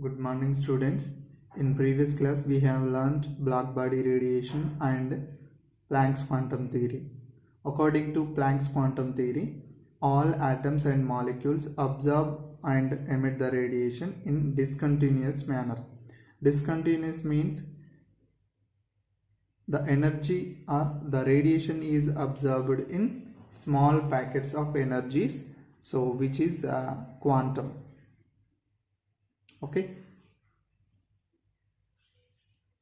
Good morning students. In previous class we have learnt black body radiation and Planck's quantum theory. According to Planck's quantum theory, all atoms and molecules absorb and emit the radiation in discontinuous manner. Discontinuous means the energy or the radiation is absorbed in small packets of energies, so which is quantum. Okay.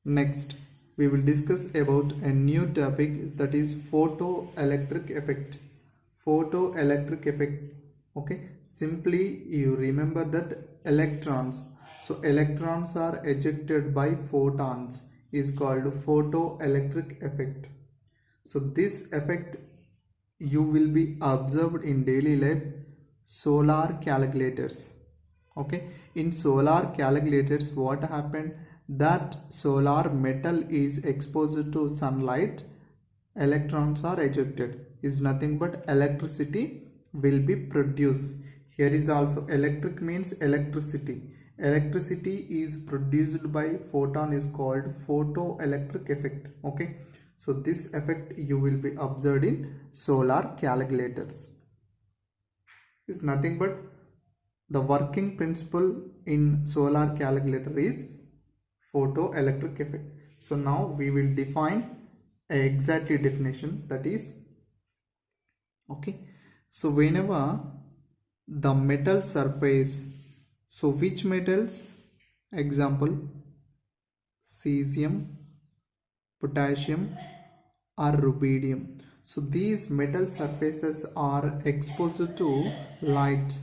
Next, we will discuss about a new topic, that is photoelectric effect. Photoelectric effect. Okay. Simply you remember that electrons. So electrons are ejected by photons is called photoelectric effect. So this effect you will be observed in daily life. Solar calculators. Okay, in solar calculators what happened, that solar metal is exposed to sunlight, electrons are ejected, is nothing but electricity will be produced. Here is also electric means electricity. Electricity is produced by photon is called photoelectric effect. Okay, so this effect you will be observed in solar calculators. Is nothing but the working principle in solar calculator is photoelectric effect. So now we will define a exactly definition, that is, okay, so whenever the metal surface, so which metals, example cesium, potassium or rubidium, so these metal surfaces are exposed to light,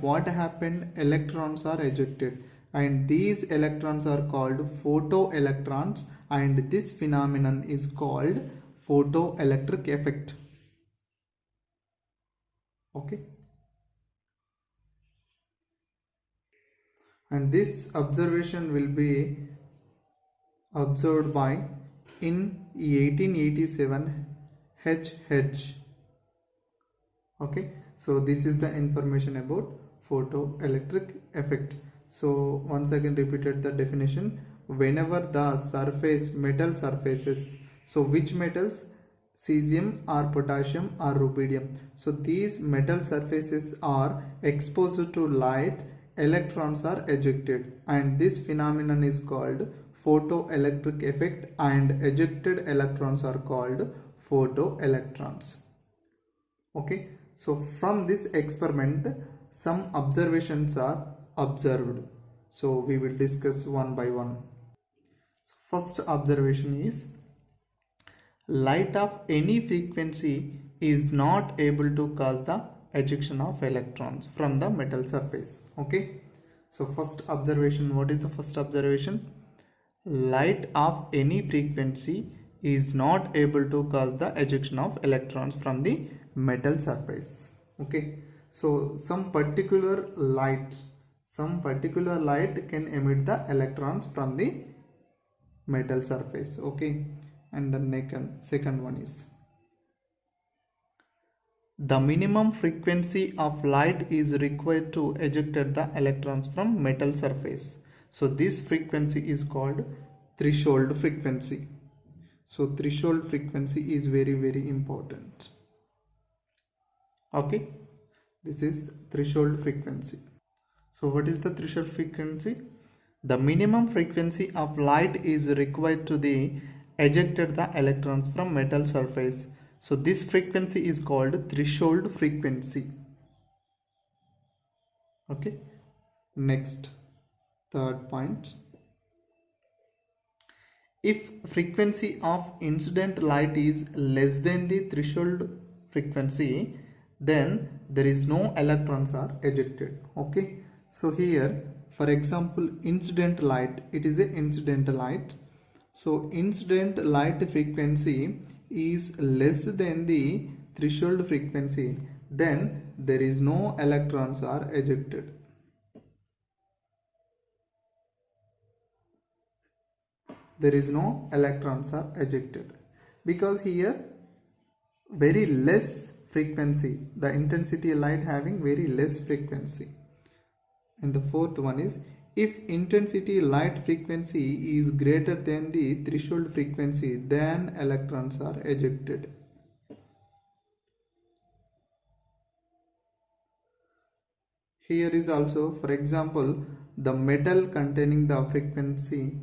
what happened, electrons are ejected, and these electrons are called photoelectrons, and this phenomenon is called photoelectric effect. Okay, and this observation will be observed by in 1887 H. Okay, so this is the information about photoelectric effect. So once again repeated the definition, whenever the surface, metal surfaces, so which metals, cesium or potassium or rubidium, so these metal surfaces are exposed to light, electrons are ejected, and this phenomenon is called photoelectric effect, and ejected electrons are called photoelectrons. Okay, so from this experiment some observations are observed, so we will discuss one by one. First observation is, light of any frequency is not able to cause the ejection of electrons from the metal surface. Okay, so first observation, what is the first observation? Light of any frequency is not able to cause the ejection of electrons from the metal surface. Okay, so some particular light can emit the electrons from the metal surface. Okay, and the second one is, the minimum frequency of light is required to eject the electrons from metal surface. So this frequency is called threshold frequency. So threshold frequency is very important. Okay, this is threshold frequency. So what is the threshold frequency? The minimum frequency of light is required to eject the electrons from metal surface. So this frequency is called threshold frequency. Okay, next, third point. If frequency of incident light is less than the threshold frequency, then there is no electrons are ejected. Okay, so here for example incident light, it is a incident light. So incident light frequency is less than the threshold frequency, then there is no electrons are ejected. There is no electrons are ejected because here very less frequency, the intensity light having very less frequency. And the fourth one is, if intensity light frequency is greater than the threshold frequency, then electrons are ejected. Here is also, for example, the metal containing the frequency.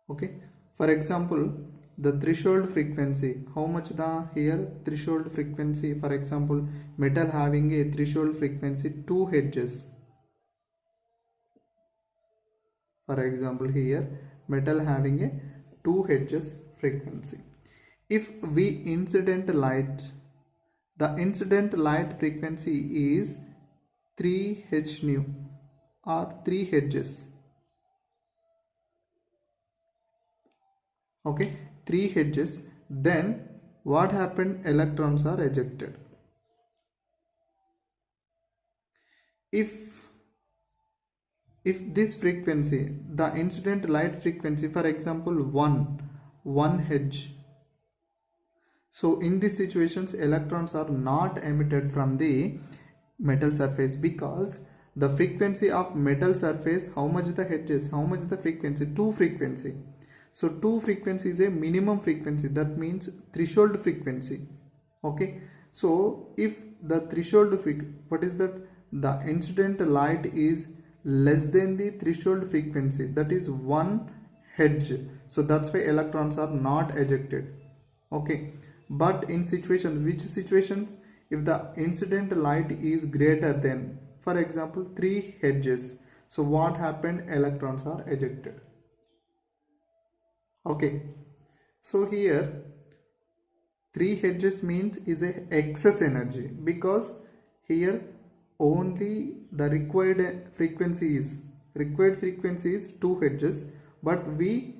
Okay, for example, the threshold frequency, how much the here threshold frequency, for example, metal having a threshold frequency 2 Hz. For example, here metal having a 2 Hz frequency. If we incident light, the incident light frequency is 3 H nu or 3 Hz. Okay, 3 Hz. Then what happened? Electrons are ejected. If this frequency, the incident light frequency, for example 1 Hz, so in these situations electrons are not emitted from the metal surface, because the frequency of metal surface, how much the Hz, how much the frequency, 2 frequency. So 2 frequency is a minimum frequency, that means threshold frequency. Okay, so if the threshold what is that, the incident light is less than the threshold frequency, that is 1 Hz, so that's why electrons are not ejected. Okay, but in situations, which situations, if the incident light is greater than, for example 3 Hz, so what happened? Electrons are ejected. Okay, so here 3 Hz means is a excess energy, because here only the required frequency is 2 Hz, but we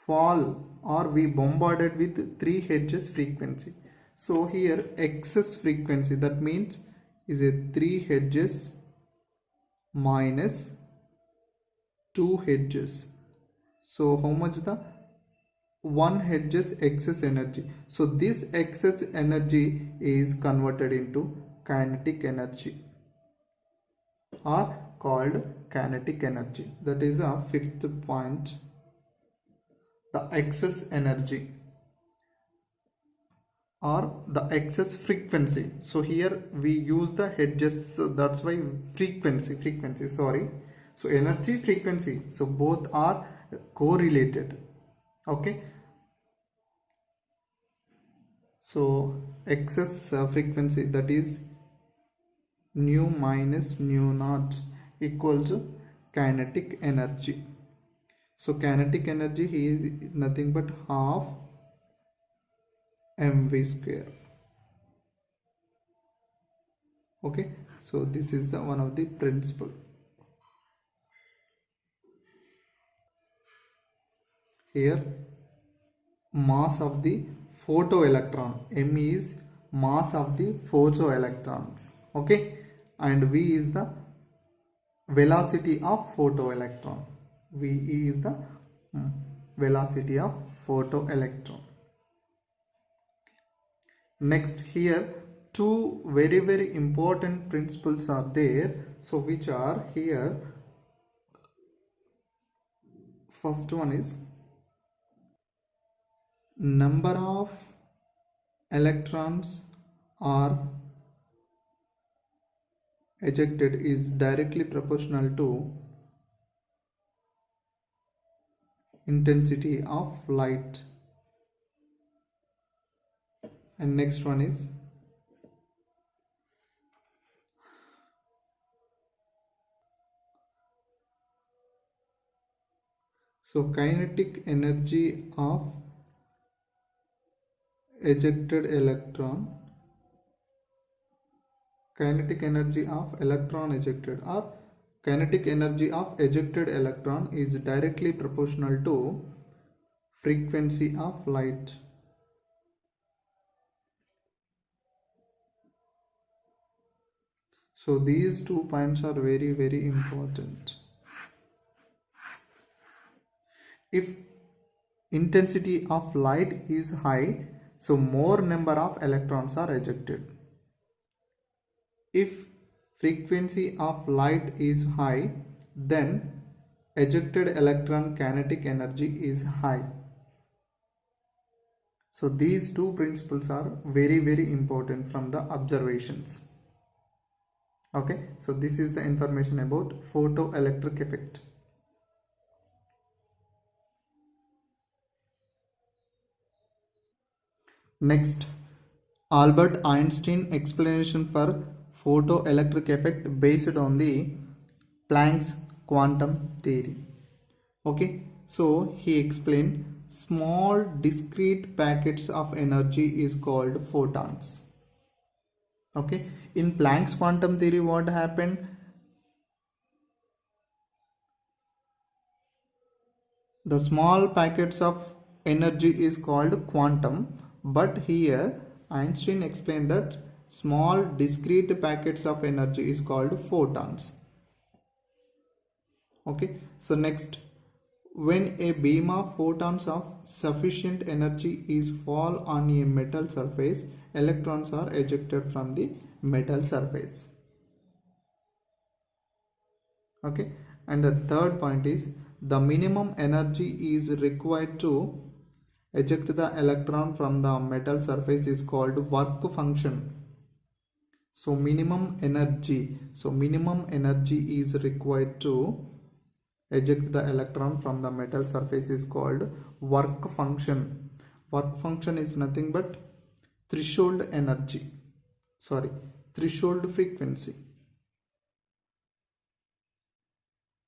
fall or we bombarded with 3 Hz frequency. So here excess frequency, that means is a 3 Hz minus 2 Hz. So how much the 1 Hz excess energy. So this excess energy is converted into kinetic energy, or called kinetic energy. That is a fifth point, the excess energy or the excess frequency. So here we use the Hz, so that's why frequency, sorry. So energy, frequency, so both are correlated. Okay, so excess frequency, that is nu minus nu naught equal to kinetic energy. So kinetic energy here is nothing but half mv square. Okay, so this is the one of the principle. Here mass of the photoelectron, m is mass of the photoelectrons. Okay, and v is the velocity of photoelectron. v is the velocity of photoelectron. Next, here two very important principles are there, so which are here. First one is number of electrons are ejected is directly proportional to intensity of light. And next one is kinetic energy of ejected electron, kinetic energy of electron ejected, or kinetic energy of ejected electron is directly proportional to frequency of light. So these 2 points are very important. If intensity of light is high, so more number of electrons are ejected. If frequency of light is high, then ejected electron kinetic energy is high. So these two principles are very important from the observations. Okay, so this is the information about photoelectric effect. Next, Albert Einstein explanation for photoelectric effect based on the Planck's quantum theory. Okay, so he explained small discrete packets of energy is called photons. Okay, in Planck's quantum theory, what happened? The small packets of energy is called quantum, but here Einstein explained that small discrete packets of energy is called photons. Okay, so next, when a beam of photons of sufficient energy is fall on a metal surface, electrons are ejected from the metal surface. Okay, and the third point is the minimum energy is required to eject the electron from the metal surface is called work function. So minimum energy is required to eject the electron from the metal surface is called work function. Work function is nothing but threshold frequency.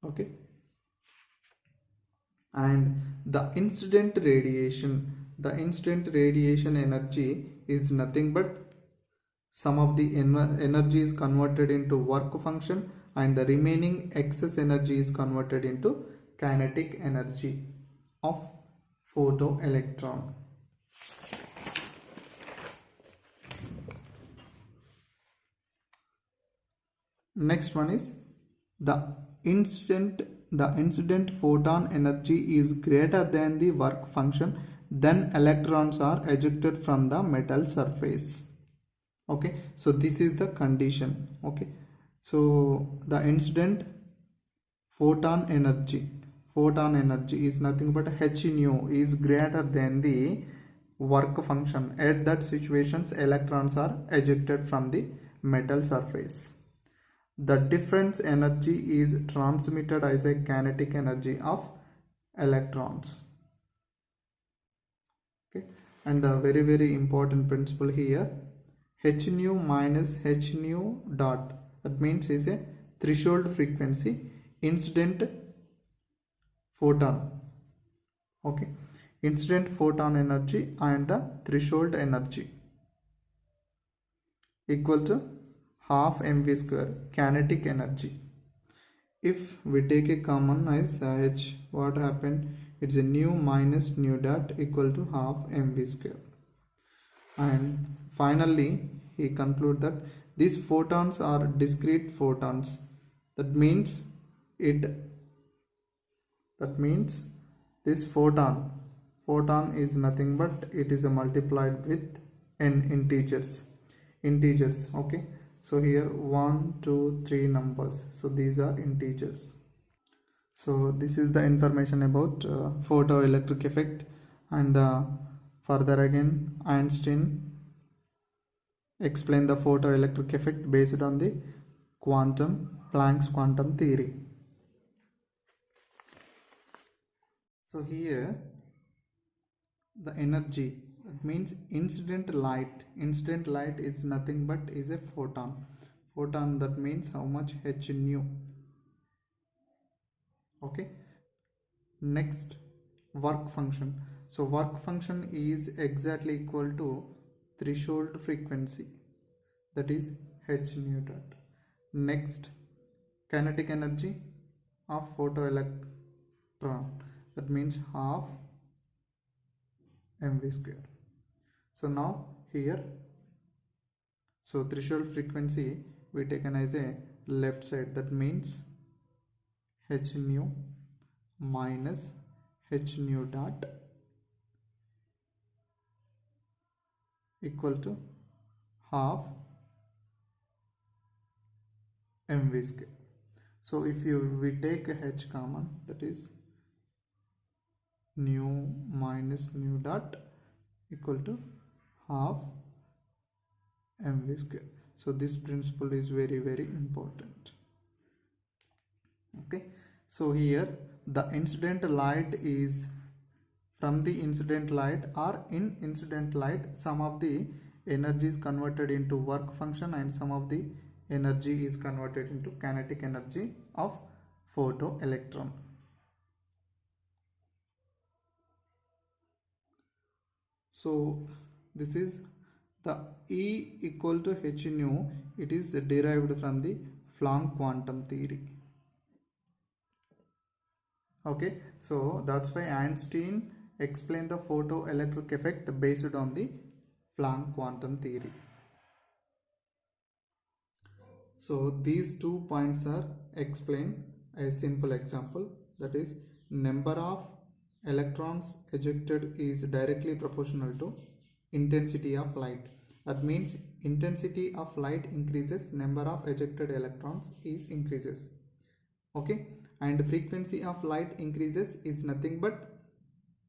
Okay, and the incident radiation energy is nothing but some of the energy is converted into work function and the remaining excess energy is converted into kinetic energy of photoelectron. Next one is the incident photon energy is greater than the work function, then electrons are ejected from the metal surface. Okay, so this is the condition. Okay, so the incident photon energy is nothing but h nu is greater than the work function. At that situations, electrons are ejected from the metal surface. The difference energy is transmitted as a kinetic energy of electrons. Okay, and the very important principle here, h nu minus h nu dot, that means is a threshold frequency incident photon. Okay, incident photon energy and the threshold energy equal to half mv square kinetic energy. If we take a common as h, what happened? It's a nu minus nu dot equal to half mv square. And finally, he conclude that these photons are discrete photons. That means this photon is nothing but it is multiplied with n integers. Okay, so here 1 2 3 numbers, so these are integers. So this is the information about photoelectric effect, and further again Einstein explained the photoelectric effect based on the Planck's quantum theory. So here the energy, that means incident light is nothing but is a photon, that means how much h nu. Okay, next work function. So work function is exactly equal to threshold frequency, that is h nu dot. Next, kinetic energy of photoelectron, that means half mv square. So now here, so threshold frequency we taken as a left side, that means h nu minus h nu dot equal to half mv square. So if we take a h common, that is nu minus nu dot equal to half mv square. So this principle is very important. Okay, so here the incident light is from the incident light or in incident light, some of the energy is converted into work function and some of the energy is converted into kinetic energy of photoelectron. So this is the E equal to h nu. It is derived from the Planck quantum theory. Okay, so that's why Einstein explained the photoelectric effect based on the Planck quantum theory. So these 2 points are explained. A simple example, that is number of electrons ejected is directly proportional to intensity of light. That means intensity of light increases, number of ejected electrons is increases. Okay, and frequency of light increases is nothing but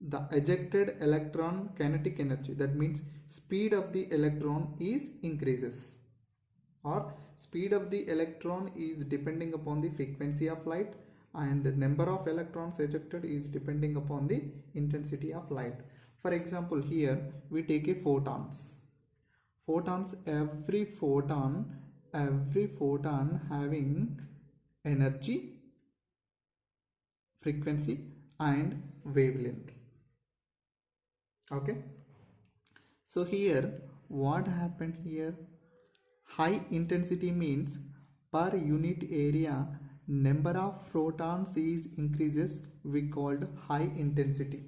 the ejected electron kinetic energy. That means speed of the electron is increases, or speed of the electron is depending upon the frequency of light and the number of electrons ejected is depending upon the intensity of light. For example, here we take a photons. Every photon having energy, frequency and wavelength. Okay, so here what happened here, high intensity means per unit area number of photons is increases, we called high intensity.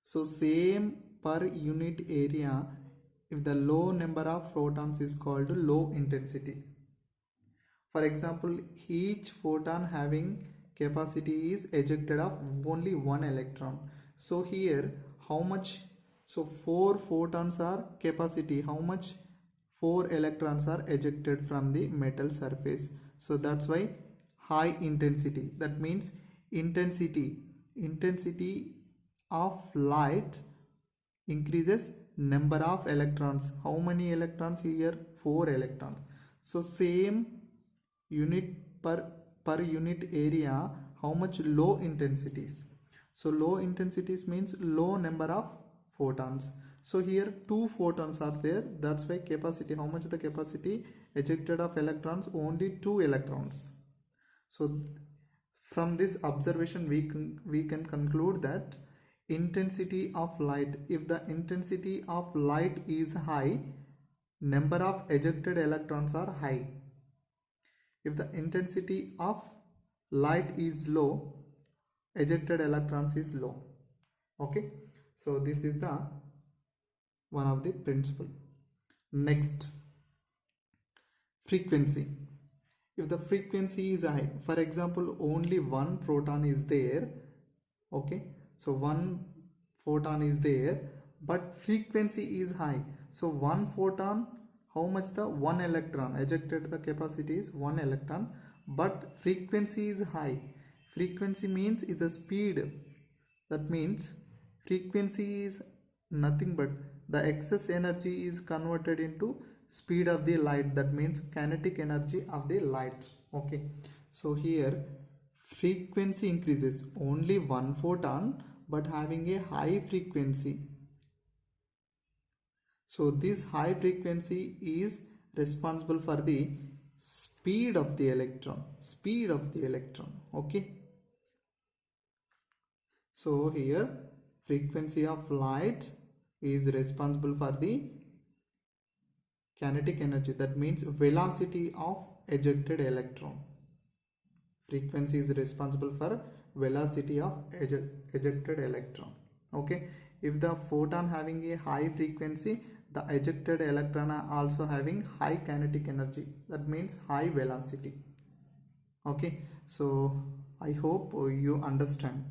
So same per unit area, if the low number of photons is called low intensity. For example, each photon having capacity is ejected of only one electron. So here how much, so 4 photons are capacity, how much 4 electrons are ejected from the metal surface. So that's why high intensity. That means intensity of light increases number of electrons. How many electrons here? 4 electrons. So same unit per unit area, how much low intensities. So low intensities means low number of photons. So here 2 photons are there, that's why capacity, how much the capacity ejected of electrons, only 2 electrons. So from this observation we can conclude that intensity of light, if the intensity of light is high, number of ejected electrons are high. If the intensity of light is low, ejected electrons is low. Okay, so this is the one of the principle. Next, frequency. If the frequency is high, for example only one proton is there, okay, so one photon is there but frequency is high. So one photon, how much the one electron ejected, the capacity is 1 electron, but frequency is high. Frequency means is a speed. That means frequency is nothing but the excess energy is converted into speed of the light. That means kinetic energy of the light. Okay, so here frequency increases, only one photon but having a high frequency. So this high frequency is responsible for the speed of the electron. Okay, so here frequency of light is responsible for the kinetic energy. That means velocity of ejected electron. Frequency is responsible for velocity of ejected electron. Okay, if the photon having a high frequency, the ejected electron are also having high kinetic energy. That means high velocity. Okay, so I hope you understand.